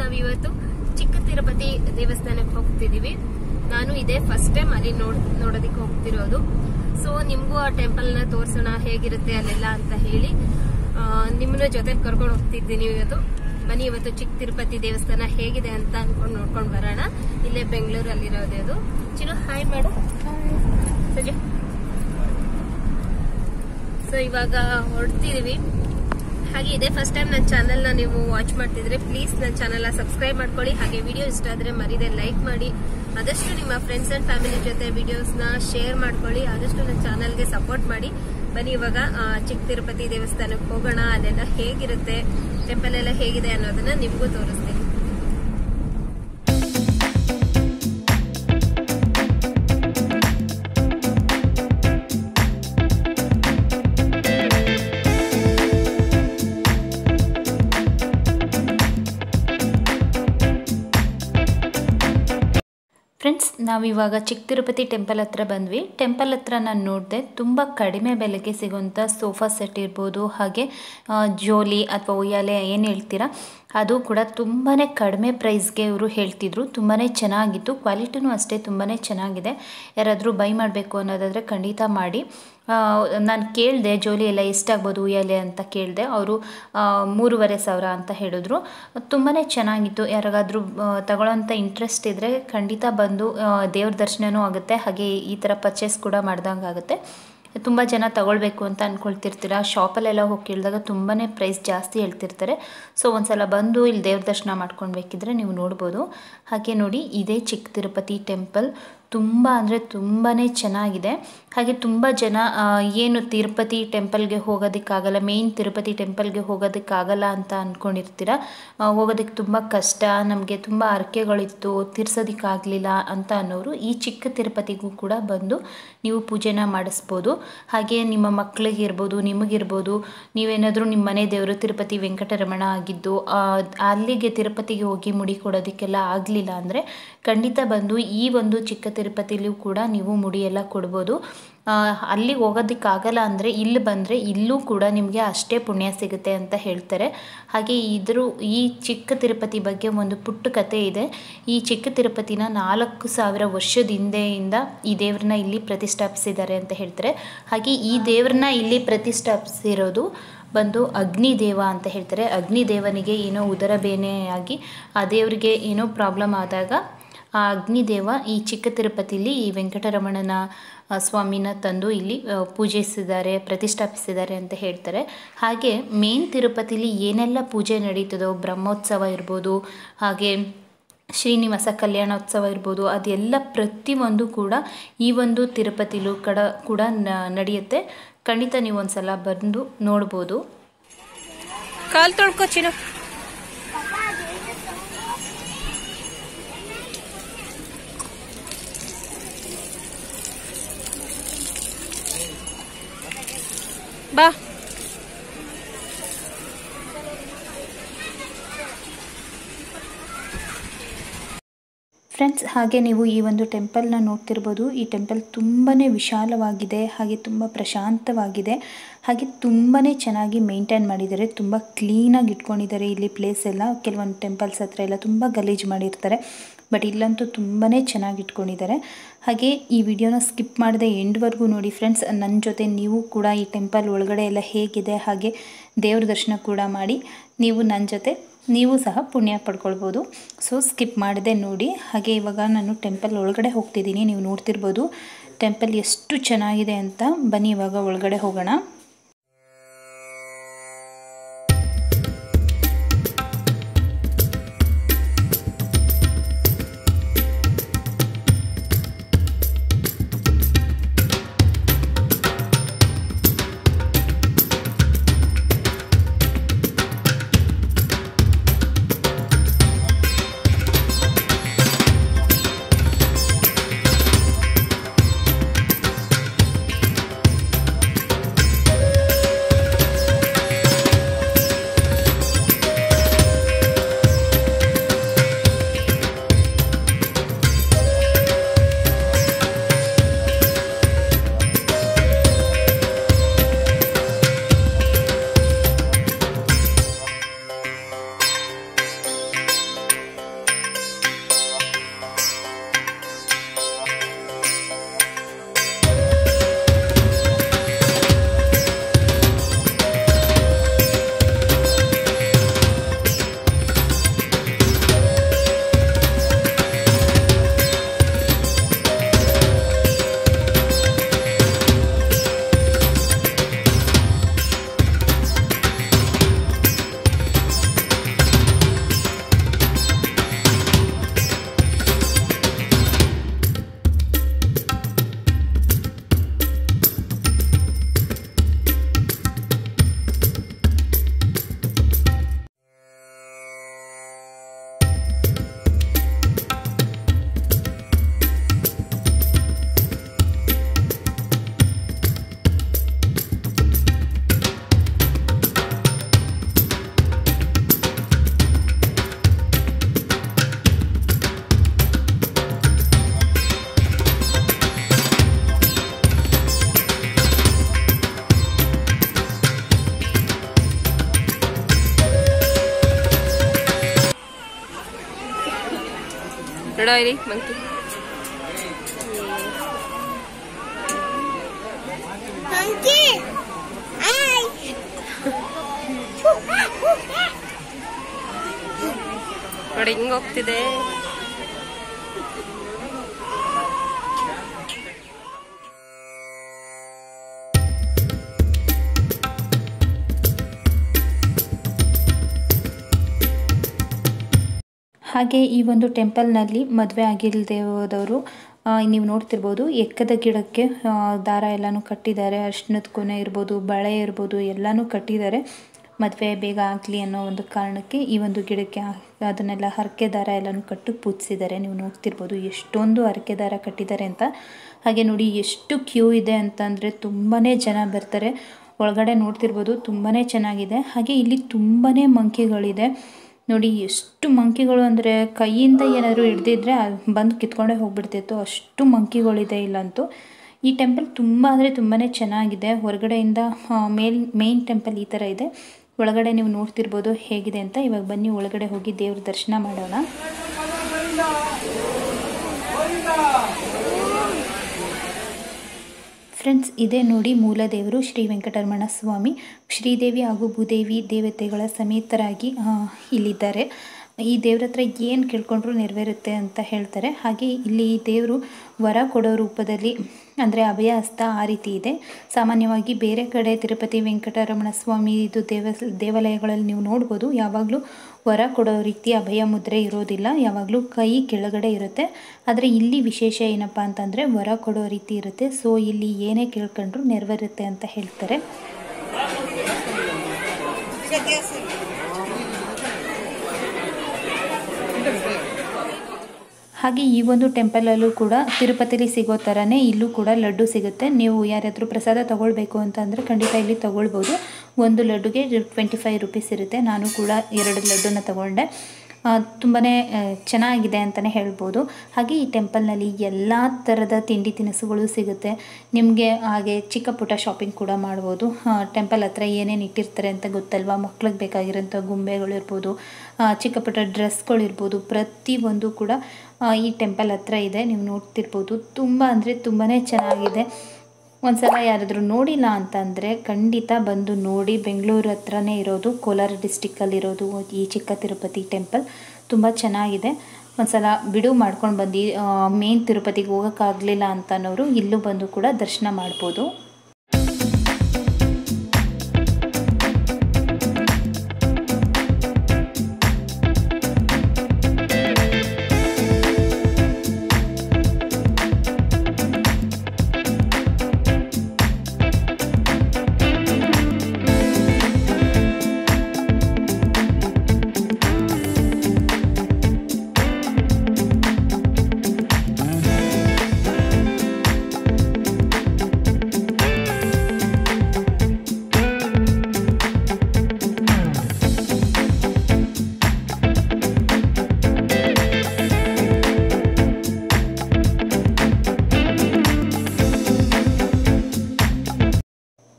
ನಾವಿವತ್ತು ಚಿಕ್ಕ ತಿರುಪತಿ ದೇವಸ್ಥಾನಕ್ಕೆ ಹೋಗ್ತಿದೀವಿ. ನಾನು ಇದೇ ಫಸ್ಟ್ ಟೈಮ್ ಅಲ್ಲಿ ನೋಡೋದಕ್ಕೆ ಹೋಗ್ತಿರೋದು. ಸೊ ನಿಮ್ಗೂ ಆ ಟೆಂಪಲ್ ನ ತೋರ್ಸೋಣ, ಹೇಗಿರುತ್ತೆ ಅಲ್ಲೆಲ್ಲ ಅಂತ ಹೇಳಿ ನಿಮ್ಮನ್ನ ಜೊತೆ ಕರ್ಕೊಂಡು ಹೋಗ್ತಿದ್ದೀನಿ ಇವತ್ತು. ಬನ್ನಿ ಇವತ್ತು ಚಿಕ್ಕ ತಿರುಪತಿ ದೇವಸ್ಥಾನ ಹೇಗಿದೆ ಅಂತ ಅನ್ಕೊಂಡು ನೋಡ್ಕೊಂಡು ಬರೋಣ. ಇಲ್ಲೇ ಬೆಂಗಳೂರಲ್ಲಿರೋದು ಅದು. ಚಿನ್ನು ಹಾಯ್ ಮಾಡು. ಸಂಜು. ಸೊ ಇವಾಗ ಹೊರಡ್ತಿದೀವಿ. ಹಾಗೆ ಇದೇ ಫಸ್ಟ್ ಟೈಮ್ ನನ್ನ ಚಾನೆಲ್ ನ ನೀವು ವಾಚ್ ಮಾಡ್ತಿದ್ರೆ ಪ್ಲೀಸ್ ನನ್ನ ಚಾನೆಲ್ ಚಿಕ್ತಿರುಪತಿ ಮಾಡ್ಕೊಳ್ಳಿ. ಹಾಗೆ ವಿಡಿಯೋ ಇಷ್ಟ ಆದ್ರೆ ಮರಿದೆ ಲೈಕ್ ಮಾಡಿ. ಆದಷ್ಟು ನಿಮ್ಮ ಫ್ರೆಂಡ್ಸ್ ಅಂಡ್ ಫ್ಯಾಮಿಲಿ ಜೊತೆ ವಿಡಿಯೋಸ್ ನ ಶೇರ್ ಮಾಡ್ಕೊಳ್ಳಿ. ಆದಷ್ಟು ನನ್ನ ಚಾನೆಲ್ಗೆ ಸಪೋರ್ಟ್ ಮಾಡಿ. ಬನ್ನಿ ಇವಾಗ ಚಿಕ್ಕ ತಿರುಪತಿ ದೇವಸ್ಥಾನಕ್ಕೆ ಹೋಗೋಣ. ಅಲ್ಲೆಲ್ಲ ಹೇಗಿರುತ್ತೆ, ಟೆಂಪಲ್ ಎಲ್ಲ ಹೇಗಿದೆ ಅನ್ನೋದನ್ನ ನಿಮ್ಗೂ ತೋರಿಸ್ತೀನಿ. ಫ್ರೆಂಡ್ಸ್, ನಾವಿವಾಗ ಚಿಕ್ಕ ತಿರುಪತಿ ಟೆಂಪಲ್ ಹತ್ರ ಬಂದ್ವಿ. ಟೆಂಪಲ್ ಹತ್ರ ನಾನು ನೋಡಿದೆ, ತುಂಬ ಕಡಿಮೆ ಬೆಲೆಗೆ ಸಿಗುವಂಥ ಸೋಫಾ ಸೆಟ್ ಇರ್ಬೋದು, ಹಾಗೆ ಜೋಲಿ ಅಥವಾ ಉಯ್ಯಾಲೆ ಏನು ಹೇಳ್ತೀರಾ ಅದು ಕೂಡ ತುಂಬಾ ಕಡಿಮೆ ಪ್ರೈಸ್ಗೆ ಇವರು ಹೇಳ್ತಿದ್ರು. ತುಂಬಾ ಚೆನ್ನಾಗಿತ್ತು, ಕ್ವಾಲಿಟಿನೂ ಅಷ್ಟೇ ತುಂಬಾ ಚೆನ್ನಾಗಿದೆ. ಯಾರಾದರೂ ಬೈ ಮಾಡಬೇಕು ಅನ್ನೋದಾದರೆ ಖಂಡಿತ ಮಾಡಿ. ನಾನು ಕೇಳಿದೆ ಜೋಲಿ ಎಲ್ಲ ಎಷ್ಟಾಗ್ಬೋದು ಉಯ್ಯಾಲೆ ಅಂತ ಕೇಳಿದೆ. ಅವರು 3,500 ಅಂತ ಹೇಳಿದ್ರು. ತುಂಬಾ ಚೆನ್ನಾಗಿತ್ತು. ಯಾರಿಗಾದರೂ ತಗೊಳ್ಳೋಂಥ ಇಂಟ್ರೆಸ್ಟ್ ಇದ್ದರೆ ಖಂಡಿತ ಬಂದು ದೇವ್ರ ದರ್ಶನವೂ ಆಗುತ್ತೆ, ಹಾಗೆ ಈ ಥರ ಪರ್ಚೇಸ್ ಕೂಡ ಮಾಡ್ದಂಗೆ ಆಗುತ್ತೆ. ತುಂಬ ಜನ ತಗೊಳ್ಬೇಕು ಅಂತ ಅಂದ್ಕೊಳ್ತಿರ್ತೀರ. ಶಾಪಲ್ಲೆಲ್ಲ ಹೋಗಿ ಕೇಳಿದಾಗ ತುಂಬಾ ಪ್ರೈಸ್ ಜಾಸ್ತಿ ಹೇಳ್ತಿರ್ತಾರೆ. ಸೊ ಒಂದ್ಸಲ ಬಂದು ಇಲ್ಲಿ ದೇವ್ರ ದರ್ಶನ ಮಾಡ್ಕೊಳ್ಬೇಕಿದ್ರೆ ನೀವು ನೋಡ್ಬೋದು. ಹಾಗೆ ನೋಡಿ, ಇದೇ ಚಿಕ್ಕ ತಿರುಪತಿ ಟೆಂಪಲ್. ತುಂಬ ಅಂದರೆ ತುಂಬಾ ಚೆನ್ನಾಗಿದೆ. ಹಾಗೆ ತುಂಬ ಜನ ಏನು ತಿರುಪತಿ ಟೆಂಪಲ್ಗೆ ಹೋಗೋದಕ್ಕಾಗಲ್ಲ, ಮೇಯ್ನ್ ತಿರುಪತಿ ಟೆಂಪಲ್ಗೆ ಹೋಗೋದಕ್ಕಾಗಲ್ಲ ಅಂತ ಅಂದ್ಕೊಂಡಿರ್ತೀರ. ಹೋಗೋದಕ್ಕೆ ತುಂಬ ಕಷ್ಟ, ನಮಗೆ ತುಂಬ ಹರಕೆಗಳಿತ್ತು, ತೀರ್ಸೋದಕ್ಕಾಗಲಿಲ್ಲ ಅಂತ ಅನ್ನೋರು ಈ ಚಿಕ್ಕ ತಿರುಪತಿಗೂ ಕೂಡ ಬಂದು ನೀವು ಪೂಜೆನ ಮಾಡಿಸ್ಬೋದು. ಹಾಗೆ ನಿಮ್ಮ ಮಕ್ಕಳಿಗಿರ್ಬೋದು, ನಿಮಗಿರ್ಬೋದು, ನೀವೇನಾದರೂ ನಿಮ್ಮ ಮನೆ ದೇವರು ತಿರುಪತಿ ವೆಂಕಟರಮಣ ಆಗಿದ್ದು ಅಲ್ಲಿಗೆ ತಿರುಪತಿಗೆ ಹೋಗಿ ಮುಡಿ ಕೊಡೋದಕ್ಕೆಲ್ಲ ಆಗಲಿಲ್ಲ ಅಂದರೆ ಖಂಡಿತ ಬಂದು ಈ ಒಂದು ಚಿಕ್ಕ ತಿರುಪತಿಲೂ ಕೂಡ ನೀವು ಮುಡಿಯೆಲ್ಲ ಕೊಡ್ಬೋದು. ಅಲ್ಲಿಗೆ ಹೋಗೋದಕ್ಕಾಗಲ್ಲ ಅಂದರೆ ಇಲ್ಲಿ ಬಂದರೆ ಇಲ್ಲೂ ಕೂಡ ನಿಮಗೆ ಅಷ್ಟೇ ಪುಣ್ಯ ಸಿಗುತ್ತೆ ಅಂತ ಹೇಳ್ತಾರೆ. ಹಾಗೆ ಈ ಚಿಕ್ಕ ತಿರುಪತಿ ಬಗ್ಗೆ ಒಂದು ಪುಟ್ಟ ಕಥೆ ಇದೆ. ಈ ಚಿಕ್ಕ ತಿರುಪತಿನ 4,000 ವರ್ಷದ ಹಿಂದೆಯಿಂದ ಈ ದೇವ್ರನ್ನ ಇಲ್ಲಿ ಪ್ರತಿಷ್ಠಾಪಿಸಿದ್ದಾರೆ ಅಂತ ಹೇಳ್ತಾರೆ. ಹಾಗೆ ಈ ದೇವ್ರನ್ನ ಇಲ್ಲಿ ಪ್ರತಿಷ್ಠಾಪಿಸಿರೋದು ಬಂದು ಅಗ್ನಿದೇವ ಅಂತ ಹೇಳ್ತಾರೆ. ಅಗ್ನಿದೇವನಿಗೆ ಏನೋ ಉದರ ಬೇನೆಯಾಗಿ ಆ ದೇವರಿಗೆ ಏನೋ ಪ್ರಾಬ್ಲಮ್ ಆದಾಗ ಆ ಅಗ್ನಿದೇವ ಈ ಚಿಕ್ಕ ತಿರುಪತಿಲಿ ಈ ವೆಂಕಟರಮಣನ ಸ್ವಾಮಿನ ತಂದು ಇಲ್ಲಿ ಪೂಜಿಸಿದ್ದಾರೆ, ಪ್ರತಿಷ್ಠಾಪಿಸಿದ್ದಾರೆ ಅಂತ ಹೇಳ್ತಾರೆ. ಹಾಗೆ ಮೇನ್ ತಿರುಪತಿಲಿ ಏನೆಲ್ಲ ಪೂಜೆ ನಡೀತದೋ, ಬ್ರಹ್ಮೋತ್ಸವ ಇರ್ಬೋದು, ಹಾಗೆ ಶ್ರೀನಿವಾಸ ಕಲ್ಯಾಣೋತ್ಸವ ಇರ್ಬೋದು, ಅದೆಲ್ಲ ಪ್ರತಿಯೊಂದು ಕೂಡ ಈ ಒಂದು ತಿರುಪತಿಲೂ ಕೂಡ ನಡೆಯುತ್ತೆ. ಖಂಡಿತ ನೀವು ಒಂದ್ಸಲ ಬಂದು ನೋಡ್ಬೋದು. ಕಾಲ್ ತೊಳ್ಕೊ ಚಿನ್ನು. ಬಾ. ಫ್ರೆಂಡ್ಸ್, ಹಾಗೆ ನೀವು ಈ ಒಂದು ಟೆಂಪಲ್ನ ನೋಡ್ತಿರ್ಬೋದು. ಈ ಟೆಂಪಲ್ ತುಂಬಾ ವಿಶಾಲವಾಗಿದೆ, ಹಾಗೆ ತುಂಬ ಪ್ರಶಾಂತವಾಗಿದೆ, ಹಾಗೆ ತುಂಬಾ ಚೆನ್ನಾಗಿ ಮೇಂಟೈನ್ ಮಾಡಿದ್ದಾರೆ. ತುಂಬ ಕ್ಲೀನಾಗಿ ಇಟ್ಕೊಂಡಿದ್ದಾರೆ ಇಲ್ಲಿ ಪ್ಲೇಸ್ ಎಲ್ಲ. ಕೆಲವೊಂದು ಟೆಂಪಲ್ಸ್ ಹತ್ರ ಎಲ್ಲ ತುಂಬ ಗಲೀಜು ಮಾಡಿರ್ತಾರೆ, ಬಟ್ ಇಲ್ಲಂತೂ ತುಂಬಾ ಚೆನ್ನಾಗಿ ಇಟ್ಕೊಂಡಿದ್ದಾರೆ. ಹಾಗೆ ಈ ವಿಡಿಯೋನ ಸ್ಕಿಪ್ ಮಾಡದೆ ಎಂಡ್ವರೆಗೂ ನೋಡಿ ಫ್ರೆಂಡ್ಸ್. ನನ್ನ ಜೊತೆ ನೀವು ಕೂಡ ಈ ಟೆಂಪಲ್ ಒಳಗಡೆ ಎಲ್ಲ ಹೇಗಿದೆ, ಹಾಗೆ ದೇವ್ರ ದರ್ಶನ ಕೂಡ ಮಾಡಿ ನೀವು ನನ್ನ ಜೊತೆ ನೀವು ಸಹ ಪುಣ್ಯ ಪಡ್ಕೊಳ್ಬೋದು. ಸೊ ಸ್ಕಿಪ್ ಮಾಡದೆ ನೋಡಿ. ಹಾಗೆ ಇವಾಗ ನಾನು ಟೆಂಪಲ್ ಒಳಗಡೆ ಹೋಗ್ತಿದ್ದೀನಿ. ನೀವು ನೋಡ್ತಿರ್ಬೋದು ಟೆಂಪಲ್ ಎಷ್ಟು ಚೆನ್ನಾಗಿದೆ ಅಂತ. ಬನ್ನಿ ಇವಾಗ ಒಳಗಡೆ ಹೋಗೋಣ. ನೋಡೋ ಇಲ್ಲಿ ಮಂಕಿ. ನೋಡಿ ಹಿಂಗ್ ಹೋಗ್ತಿದೆ. ಹಾಗೆ ಈ ಒಂದು ಟೆಂಪಲ್ನಲ್ಲಿ ಮದುವೆ ಆಗಿಲ್ಲದೆ ಹೋದವರು ನೀವು ನೋಡ್ತಿರ್ಬೋದು, ಎಕ್ಕದ ಗಿಡಕ್ಕೆ ದಾರ ಎಲ್ಲನೂ ಕಟ್ಟಿದ್ದಾರೆ. ಅರ್ಶಿನದ ಕೊನೆ ಇರ್ಬೋದು, ಬಳೆ ಇರ್ಬೋದು, ಎಲ್ಲನೂ ಕಟ್ಟಿದ್ದಾರೆ. ಮದುವೆ ಬೇಗ ಆಗಲಿ ಅನ್ನೋ ಒಂದು ಕಾರಣಕ್ಕೆ ಈ ಒಂದು ಗಿಡಕ್ಕೆ ಅದನ್ನೆಲ್ಲ ಹರಕೆ ದಾರ ಎಲ್ಲನೂ ಕಟ್ಟು ಪೂಜಿಸಿದ್ದಾರೆ. ನೀವು ನೋಡ್ತಿರ್ಬೋದು ಎಷ್ಟೊಂದು ಹರಕೆ ದಾರ ಕಟ್ಟಿದ್ದಾರೆ ಅಂತ. ಹಾಗೆ ನೋಡಿ ಎಷ್ಟು ಕ್ಯೂ ಇದೆ ಅಂತಂದರೆ ತುಂಬಾ ಜನ ಬರ್ತಾರೆ. ಒಳಗಡೆ ನೋಡ್ತಿರ್ಬೋದು ತುಂಬಾ ಚೆನ್ನಾಗಿದೆ. ಹಾಗೆ ಇಲ್ಲಿ ತುಂಬಾ ಮಂಕಿಗಳಿದೆ ನೋಡಿ. ಎಷ್ಟು ಮಂಕಿಗಳು ಅಂದರೆ ಕೈಯಿಂದ ಏನಾದರೂ ಹಿಡ್ದಿದ್ರೆ ಬಂದು ಕಿತ್ಕೊಂಡೇ ಹೋಗ್ಬಿಡ್ತಿತ್ತು, ಅಷ್ಟು ಮಂಕಿಗಳಿದೆ ಇಲ್ಲಂತೂ. ಈ ಟೆಂಪಲ್ ತುಂಬ ಅಂದರೆ ತುಂಬಾ ಚೆನ್ನಾಗಿದೆ. ಹೊರಗಡೆಯಿಂದ ಮೇನ್ ಟೆಂಪಲ್ ಈ ಥರ ಇದೆ. ಒಳಗಡೆ ನೀವು ನೋಡ್ತಿರ್ಬೋದು ಹೇಗಿದೆ ಅಂತ. ಇವಾಗ ಬನ್ನಿ ಒಳಗಡೆ ಹೋಗಿ ದೇವ್ರ ದರ್ಶನ ಮಾಡೋಣ. ಫ್ರೆಂಡ್ಸ್, ಇದೇ ನೋಡಿ ಮೂಲ ದೇವರು ಶ್ರೀ ವೆಂಕಟರಮಣ ಸ್ವಾಮಿ. ಶ್ರೀದೇವಿ ಹಾಗೂ ಭೂದೇವಿ ದೇವತೆಗಳ ಸಮೇತರಾಗಿ ಇಲ್ಲಿದ್ದಾರೆ. ಈ ದೇವ್ರ ಹತ್ರ ಏನು ಕೇಳ್ಕೊಂಡ್ರೂ ನೆರವೇರುತ್ತೆ ಅಂತ ಹೇಳ್ತಾರೆ. ಹಾಗೆ ಇಲ್ಲಿ ದೇವರು ವರ ಕೊಡೋ ರೂಪದಲ್ಲಿ ಅಂದರೆ ಅಭಯ ಹಸ್ತ ಆ ರೀತಿ ಇದೆ. ಸಾಮಾನ್ಯವಾಗಿ ಬೇರೆ ಕಡೆ ತಿರುಪತಿ ವೆಂಕಟರಮಣ ಸ್ವಾಮಿ ಇದು ದೇವಾಲಯಗಳಲ್ಲಿ ನೀವು ನೋಡ್ಬೋದು, ಯಾವಾಗಲೂ ವರ ಕೊಡೋ ರೀತಿ ಅಭಯ ಮುದ್ರೆ ಇರೋದಿಲ್ಲ, ಯಾವಾಗಲೂ ಕೈ ಕೆಳಗಡೆ ಇರುತ್ತೆ. ಆದರೆ ಇಲ್ಲಿ ವಿಶೇಷ ಏನಪ್ಪ ಅಂತಂದರೆ ವರ ಕೊಡೋ ರೀತಿ ಇರುತ್ತೆ. ಸೊ ಇಲ್ಲಿ ಏನೇ ಕೇಳ್ಕೊಂಡ್ರೂ ನೆರವೇರುತ್ತೆ ಅಂತ ಹೇಳ್ತಾರೆ. ಹಾಗೆ ಈ ಒಂದು ಟೆಂಪಲಲ್ಲೂ ಕೂಡ ತಿರುಪತಿಲಿ ಸಿಗೋ ಥರನೇ ಇಲ್ಲೂ ಕೂಡ ಲಡ್ಡು ಸಿಗುತ್ತೆ. ನೀವು ಯಾರಾದರೂ ಪ್ರಸಾದ ತೊಗೊಳ್ಬೇಕು ಅಂತಂದರೆ ಖಂಡಿತ ಇಲ್ಲಿ ತೊಗೊಳ್ಬೋದು. ಒಂದು ಲಡ್ಡುಗೆ 25 ರೂಪೀಸ್ ಇರುತ್ತೆ. ನಾನು ಕೂಡ 2 ಲಡ್ಡುನ ತೊಗೊಂಡೆ. ತುಂಬಾ ಚೆನ್ನಾಗಿದೆ ಅಂತಲೇ ಹೇಳ್ಬೋದು. ಹಾಗೆ ಈ ಟೆಂಪಲ್ನಲ್ಲಿ ಎಲ್ಲ ಥರದ ತಿಂಡಿ ತಿನಿಸುಗಳು ಸಿಗುತ್ತೆ ನಿಮಗೆ. ಹಾಗೆ ಚಿಕ್ಕ ಪುಟ್ಟ ಶಾಪಿಂಗ್ ಕೂಡ ಮಾಡ್ಬೋದು. ಟೆಂಪಲ್ ಹತ್ರ ಏನೇನು ಇಟ್ಟಿರ್ತಾರೆ ಅಂತ ಗೊತ್ತಲ್ವಾ, ಮಕ್ಳಿಗೆ ಬೇಕಾಗಿರೋಂಥ ಗೊಂಬೆಗಳಿರ್ಬೋದು, ಚಿಕ್ಕ ಪುಟ್ಟ ಡ್ರೆಸ್ಗಳಿರ್ಬೋದು, ಪ್ರತಿಯೊಂದು ಕೂಡ ಈ ಟೆಂಪಲ್ ಹತ್ರ ಇದೆ. ನೀವು ನೋಡ್ತಿರ್ಬೋದು. ತುಂಬ ಅಂದರೆ ತುಂಬಾ ಚೆನ್ನಾಗಿದೆ. ಒಂದು ಸಲ ಯಾರಾದರೂ ನೋಡಿಲ್ಲ ಅಂತಂದರೆ ಖಂಡಿತ ಬಂದು ನೋಡಿ. ಬೆಂಗಳೂರು ಹತ್ರನೇ ಇರೋದು, ಕೋಲಾರ ಡಿಸ್ಟಿಕ್ಕಲ್ಲಿರೋದು ಈ ಚಿಕ್ಕ ತಿರುಪತಿ ಟೆಂಪಲ್ ತುಂಬ ಚೆನ್ನಾಗಿದೆ. ಒಂದು ಸಲ ಬಿಡುವು ಮಾಡ್ಕೊಂಡು ಬಂದು ಮೇನ್ ತಿರುಪತಿಗೆ ಹೋಗೋಕ್ಕಾಗಲಿಲ್ಲ ಅಂತನೋರು ಇಲ್ಲೂ ಬಂದು ಕೂಡ ದರ್ಶನ ಮಾಡ್ಬೋದು.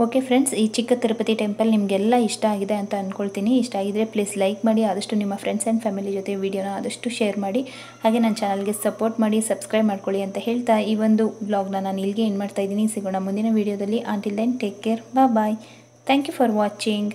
ಓಕೆ ಫ್ರೆಂಡ್ಸ್, ಈ ಚಿಕ್ಕ ತಿರುಪತಿ ಟೆಂಪಲ್ ನಿಮಗೆಲ್ಲ ಇಷ್ಟ ಆಗಿದೆ ಅಂತ ಅಂದ್ಕೊಳ್ತೀನಿ. ಇಷ್ಟ ಆಗಿದ್ರೆ ಪ್ಲೀಸ್ ಲೈಕ್ ಮಾಡಿ, ಆದಷ್ಟು ನಿಮ್ಮ ಫ್ರೆಂಡ್ಸ್ ಆ್ಯಂಡ್ ಫ್ಯಾಮಿಲಿ ಜೊತೆ ವಿಡಿಯೋನ ಆದಷ್ಟು ಶೇರ್ ಮಾಡಿ. ಹಾಗೆ ನನ್ನ ಚಾನಲ್ಗೆ ಸಪೋರ್ಟ್ ಮಾಡಿ, ಸಬ್ಸ್ಕ್ರೈಬ್ ಮಾಡ್ಕೊಳ್ಳಿ ಅಂತ ಹೇಳ್ತಾ ಈ ಒಂದು ವ್ಲಾಗ್ನ ನಾನು ಇಲ್ಲಿಗೆ ಎಂಡ್ ಮಾಡ್ತಾ ಇದ್ದೀನಿ. ಸಿಗೋಣ ಮುಂದಿನ ವೀಡಿಯೋದಲ್ಲಿ. Until then take care, bye. Thank you for watching.